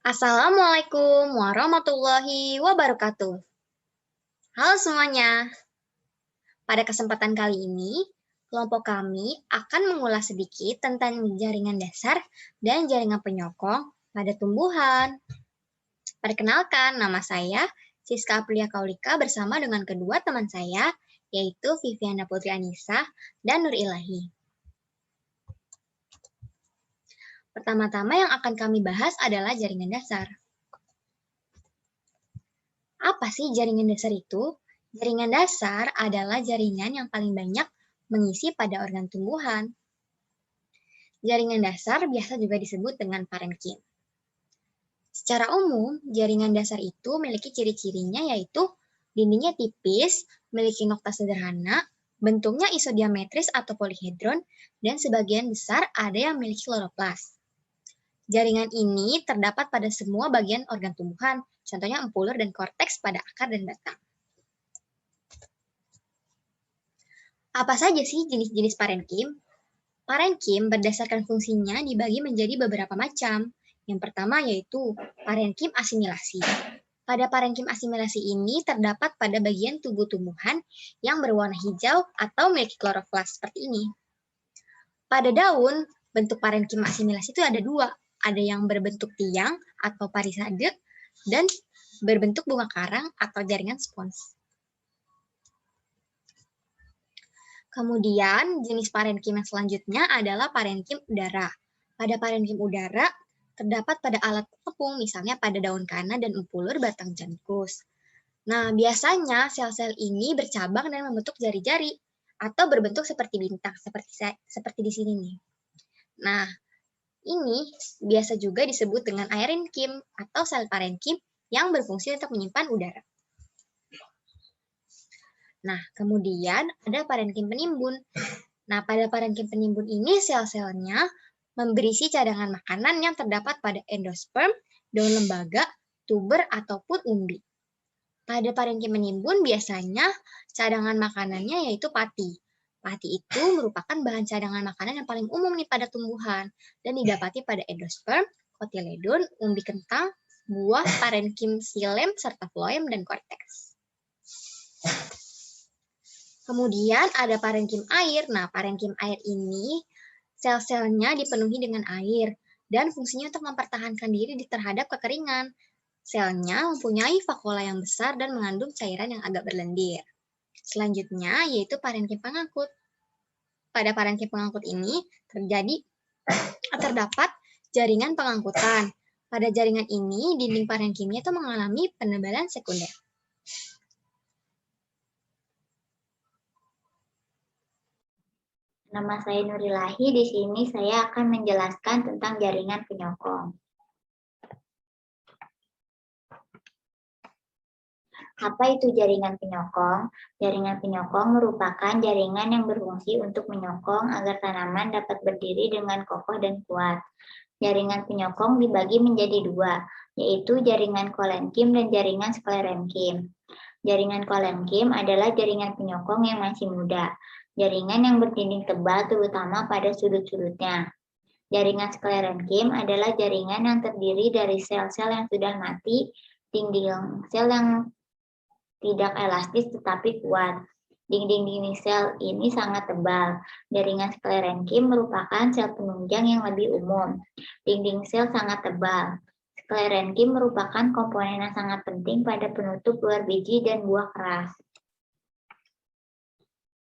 Assalamualaikum warahmatullahi wabarakatuh. Halo semuanya, pada kesempatan kali ini, kelompok kami akan mengulas sedikit tentang jaringan dasar dan jaringan penyokong pada tumbuhan. Perkenalkan, nama saya Siska Aprilia Kaulika bersama dengan kedua teman saya, yaitu Viviana Putri Anissa dan Nur Ilahi. Pertama-tama yang akan kami bahas adalah jaringan dasar. Apa sih jaringan dasar itu? Jaringan dasar adalah jaringan yang paling banyak mengisi pada organ tumbuhan. Jaringan dasar biasa juga disebut dengan parenkim. Secara umum, jaringan dasar itu memiliki ciri-cirinya yaitu dindingnya tipis, memiliki nokta sederhana, bentuknya isodiametris atau polihedron, dan sebagian besar ada yang memiliki kloroplas. Jaringan ini terdapat pada semua bagian organ tumbuhan, contohnya empulur dan korteks pada akar dan batang. Apa saja sih jenis-jenis parenkim? Parenkim berdasarkan fungsinya dibagi menjadi beberapa macam. Yang pertama yaitu parenkim asimilasi. Pada parenkim asimilasi ini terdapat pada bagian tubuh tumbuhan yang berwarna hijau atau memiliki kloroflas seperti ini. Pada daun, bentuk parenkim asimilasi itu ada dua. Ada yang berbentuk tiang atau parisade dan berbentuk bunga karang atau jaringan spons. Kemudian jenis parenkim yang selanjutnya adalah parenkim udara. Pada parenkim udara terdapat pada alat tepung, misalnya pada daun kana dan empulur batang jangkus. Nah, biasanya sel-sel ini bercabang dan membentuk jari-jari atau berbentuk seperti bintang, seperti di sini nih. Nah, ini biasa juga disebut dengan aerenkim atau sel parenkim yang berfungsi untuk menyimpan udara. Nah, kemudian ada parenkim penimbun. Nah, pada parenkim penimbun ini sel-selnya berisi cadangan makanan yang terdapat pada endosperm, daun lembaga, tuber, ataupun umbi. Pada parenkim penimbun biasanya cadangan makanannya yaitu pati. Pati itu merupakan bahan cadangan makanan yang paling umum nih pada tumbuhan dan didapati pada endosperm, kotiledon, umbi kentang, buah, parenkim xilem, serta floem dan korteks. Kemudian ada parenkim air. Nah, parenkim air ini sel-selnya dipenuhi dengan air dan fungsinya untuk mempertahankan diri terhadap kekeringan. Selnya mempunyai vakuola yang besar dan mengandung cairan yang agak berlendir. Selanjutnya yaitu parenkim pengangkut. Pada parenkim pengangkut ini terdapat jaringan pengangkutan. Pada jaringan ini dinding parenkimnya itu mengalami penebalan sekunder. Nama saya Nurilahi, di sini saya akan menjelaskan tentang jaringan penyokong. Apa itu jaringan penyokong? Jaringan penyokong merupakan jaringan yang berfungsi untuk menyokong agar tanaman dapat berdiri dengan kokoh dan kuat. Jaringan penyokong dibagi menjadi dua, yaitu jaringan kolenkim dan jaringan sklerenkim. Jaringan kolenkim adalah jaringan penyokong yang masih muda. Jaringan yang berdinding tebal terutama pada sudut-sudutnya. Jaringan sklerenkim adalah jaringan yang terdiri dari sel-sel yang sudah mati, dinding sel yang tidak elastis tetapi kuat. Dinding sel ini sangat tebal. Jaringan sklerenkim merupakan sel penunjang yang lebih umum. Dinding sel sangat tebal. Sklerenkim merupakan komponen yang sangat penting pada penutup luar biji dan buah keras.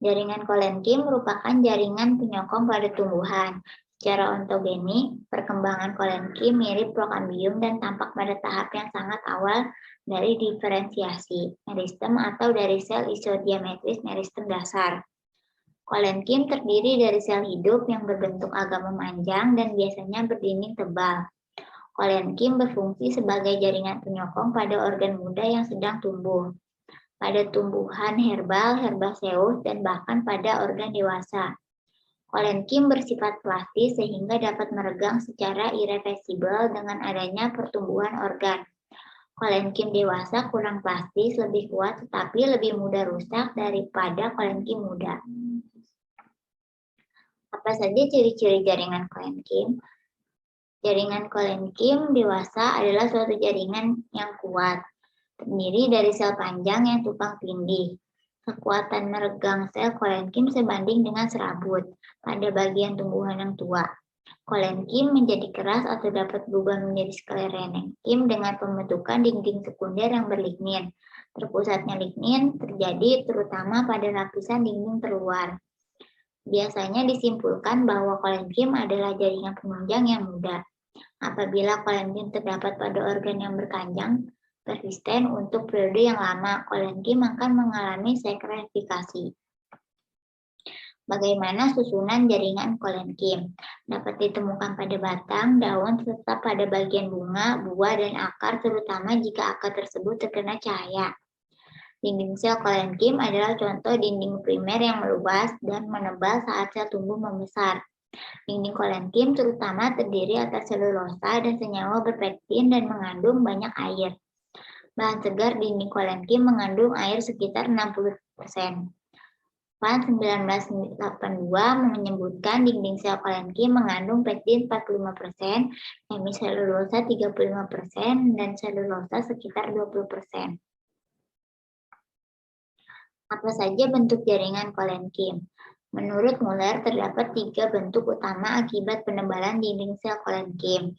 Jaringan kolenkim merupakan jaringan penyokong pada tumbuhan. Secara ontogenik, perkembangan kolenkim mirip prokambium dan tampak pada tahap yang sangat awal dari diferensiasi meristem atau dari sel isodiametris meristem dasar. Kolenkim terdiri dari sel hidup yang berbentuk agak memanjang dan biasanya berdinding tebal. Kolenkim berfungsi sebagai jaringan penyokong pada organ muda yang sedang tumbuh, pada tumbuhan herbal, herbaceous, dan bahkan pada organ dewasa. Kolenkim bersifat plastis sehingga dapat meregang secara irreversibel dengan adanya pertumbuhan organ. Kolenkim dewasa kurang plastis, lebih kuat tetapi lebih mudah rusak daripada kolenkim muda. Apa saja ciri-ciri jaringan kolenkim? Jaringan kolenkim dewasa adalah suatu jaringan yang kuat, terdiri dari sel panjang yang tumpang tindih. Kekuatan meregang sel kolenkim sebanding dengan serabut pada bagian tumbuhan yang tua. Kolenkim menjadi keras atau dapat berubah menjadi sklerenkim dengan pembentukan dinding sekunder yang berlignin. Terpusatnya lignin terjadi terutama pada lapisan dinding terluar. Biasanya disimpulkan bahwa kolenkim adalah jaringan penunjang yang mudah. Apabila kolenkim terdapat pada organ yang berkanjang, persisten untuk periode yang lama, kolenkim akan mengalami sekrefikasi. Bagaimana susunan jaringan kolenkim? Dapat ditemukan pada batang, daun, serta pada bagian bunga, buah, dan akar, terutama jika akar tersebut terkena cahaya. Dinding sel kolenkim adalah contoh dinding primer yang meluas dan menebal saat sel tumbuh membesar. Dinding kolenkim terutama terdiri atas selulosa dan senyawa berpektin dan mengandung banyak air. Bahan segar dinding kolenkim mengandung air sekitar 60%. Pan 1982 menyebutkan dinding sel kolenkim mengandung pektin 45%, hemiselulosa 35%, dan selulosa sekitar 20%. Apa saja bentuk jaringan kolenkim? Menurut Muller, terdapat 3 bentuk utama akibat penebalan dinding sel kolenkim.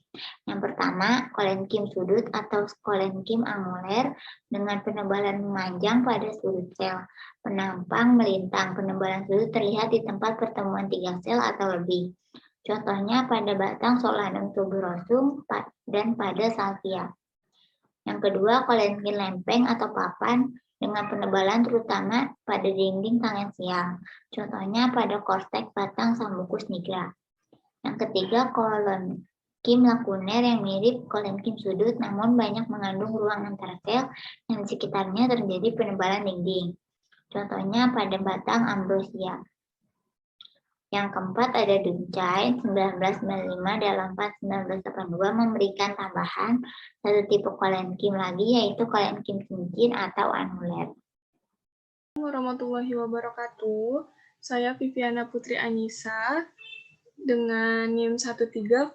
Yang pertama, kolenkim sudut atau kolenkim anguler dengan penebalan memanjang pada sudut sel. Penampang melintang, penebalan sudut terlihat di tempat pertemuan 3 sel atau lebih. Contohnya pada batang Solanum tuberosum dan pada salvia. Yang kedua, kolenkim lempeng atau papan dengan penebalan terutama pada dinding tangensial. Contohnya pada korteks batang Sambucus nigra. Yang ketiga, kolenkim lakuner yang mirip kolenkim sudut namun banyak mengandung ruang antara sel yang di sekitarnya terjadi penebalan dinding. Contohnya pada batang ambrosia. Yang keempat ada Duncai 1995 dalam PAN 1982 memberikan tambahan satu tipe kolenkim lagi yaitu kolenkim cincin atau anuler. Warahmatullahi wabarakatuh. Saya Viviana Putri Anissa dengan NIM 13086200016.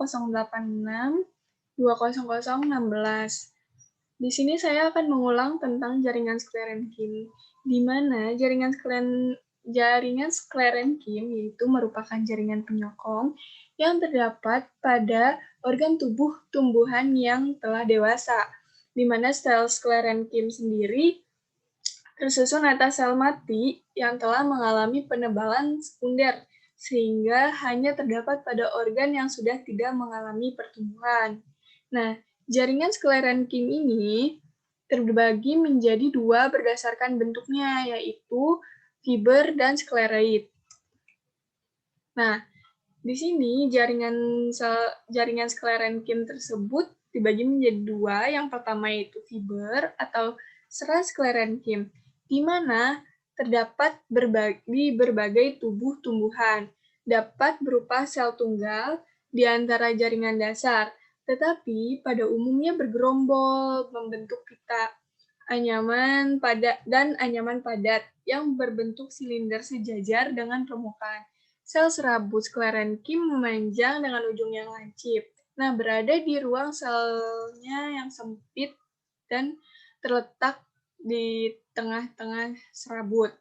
Di sini saya akan mengulang tentang jaringan sklerenkim, di mana jaringan sklerenkim yaitu merupakan jaringan penyokong yang terdapat pada organ tubuh tumbuhan yang telah dewasa, di mana sel sklerenkim sendiri tersusun atas sel mati yang telah mengalami penebalan sekunder, sehingga hanya terdapat pada organ yang sudah tidak mengalami pertumbuhan. Nah, jaringan sklerenkim ini terbagi menjadi 2 berdasarkan bentuknya, yaitu fiber dan skleroid. Nah, di sini jaringan sklerenkim tersebut dibagi menjadi 2. Yang pertama yaitu fiber atau serat sklerenkim, di mana terdapat di berbagai tubuh tumbuhan, dapat berupa sel tunggal di antara jaringan dasar, tetapi pada umumnya bergerombol membentuk pita anyaman padat yang berbentuk silinder sejajar dengan permukaan. Sel serabut sklerenkim memanjang dengan ujung yang lancip. Nah, berada di ruang selnya yang sempit dan terletak di tengah-tengah serabut.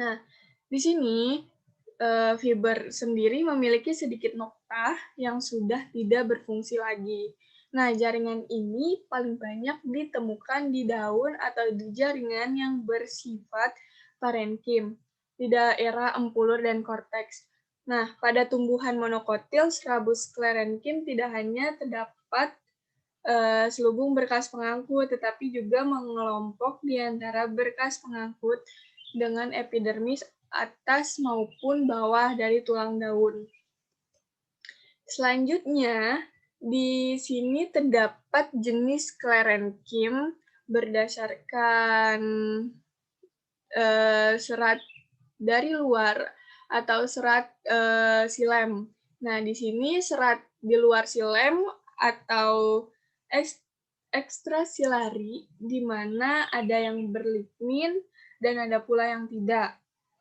Nah, di sini fiber sendiri memiliki sedikit noktah yang sudah tidak berfungsi lagi. Nah, jaringan ini paling banyak ditemukan di daun atau di jaringan yang bersifat parenkim, di daerah empulur dan korteks. Nah, pada tumbuhan monokotil, serabut sklerenkim tidak hanya terdapat selubung berkas pengangkut, tetapi juga mengelompok di antara berkas pengangkut dengan epidermis atas maupun bawah dari tulang daun. Selanjutnya, di sini terdapat jenis sklerenkim berdasarkan serat dari luar atau serat silem. Nah, di sini serat di luar silem atau ekstrasilari, di mana ada yang berlignin dan ada pula yang tidak.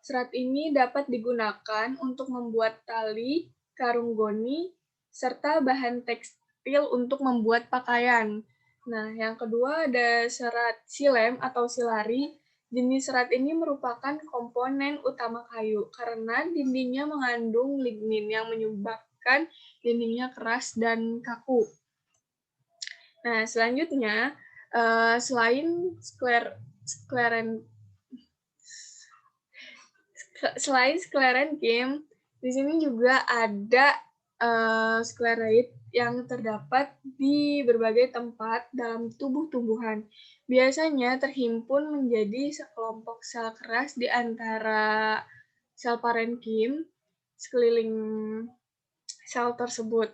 Serat ini dapat digunakan untuk membuat tali, karung goni, serta bahan tekstil untuk membuat pakaian. Nah, yang kedua ada serat silem atau silari. Jenis serat ini merupakan komponen utama kayu karena dindingnya mengandung lignin yang menyebabkan dindingnya keras dan kaku. Nah, selanjutnya, selain sklerenkim, di sini juga ada sklereid yang terdapat di berbagai tempat dalam tubuh tumbuhan. Biasanya terhimpun menjadi sekelompok sel keras di antara sel parenkim sekeliling sel tersebut.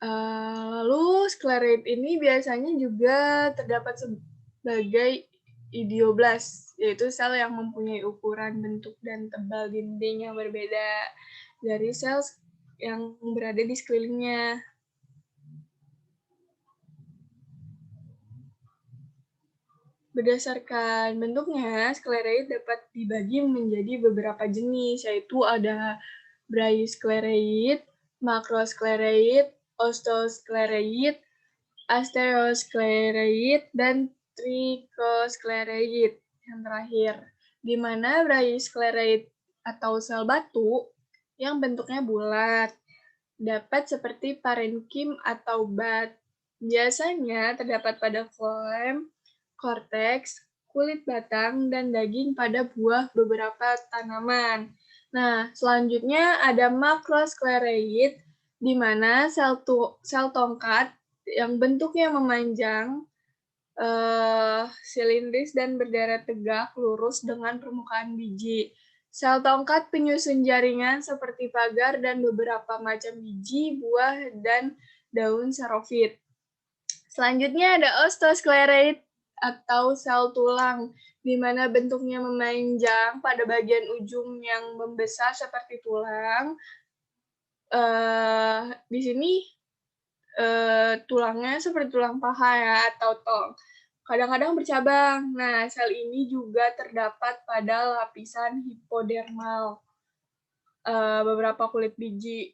Lalu sklereid ini biasanya juga terdapat sebagai idioblast, yaitu sel yang mempunyai ukuran, bentuk, dan tebal dinding yang berbeda dari sel yang berada di sekelilingnya. Berdasarkan bentuknya, sklereid dapat dibagi menjadi beberapa jenis, yaitu ada brachisklereid, makrosklereid, osteosklereid, asterosklereid, dan trichosklereid yang terakhir, di mana brachisklereid atau sel batu yang bentuknya bulat dapat seperti parenkim atau bat. Biasanya terdapat pada floem, korteks, kulit batang, dan daging pada buah beberapa tanaman. Nah, selanjutnya ada makrosklereid, di mana sel tongkat yang bentuknya memanjang, silindris dan berderet tegak lurus dengan permukaan biji. Sel tongkat penyusun jaringan seperti pagar dan beberapa macam biji, buah, dan daun xerofit. Selanjutnya ada osteosklereid atau sel tulang, di mana bentuknya memanjang pada bagian ujung yang membesar seperti tulang. Di sini tulangnya seperti tulang paha ya, atau tong. Kadang-kadang bercabang. Nah, sel ini juga terdapat pada lapisan hipodermal, beberapa kulit biji.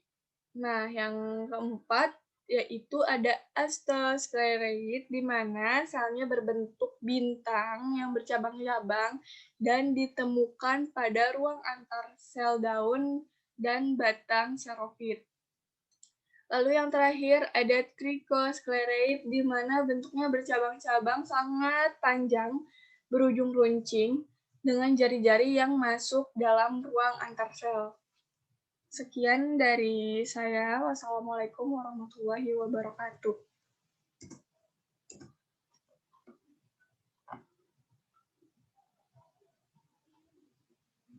Nah, yang keempat yaitu ada asterosklereid, di mana selnya berbentuk bintang yang bercabang-cabang dan ditemukan pada ruang antar sel daun dan batang xerofit. Lalu yang terakhir ada trichosklereid, di mana bentuknya bercabang-cabang sangat panjang, berujung runcing, dengan jari-jari yang masuk dalam ruang antar sel. Sekian dari saya. Wassalamualaikum warahmatullahi wabarakatuh.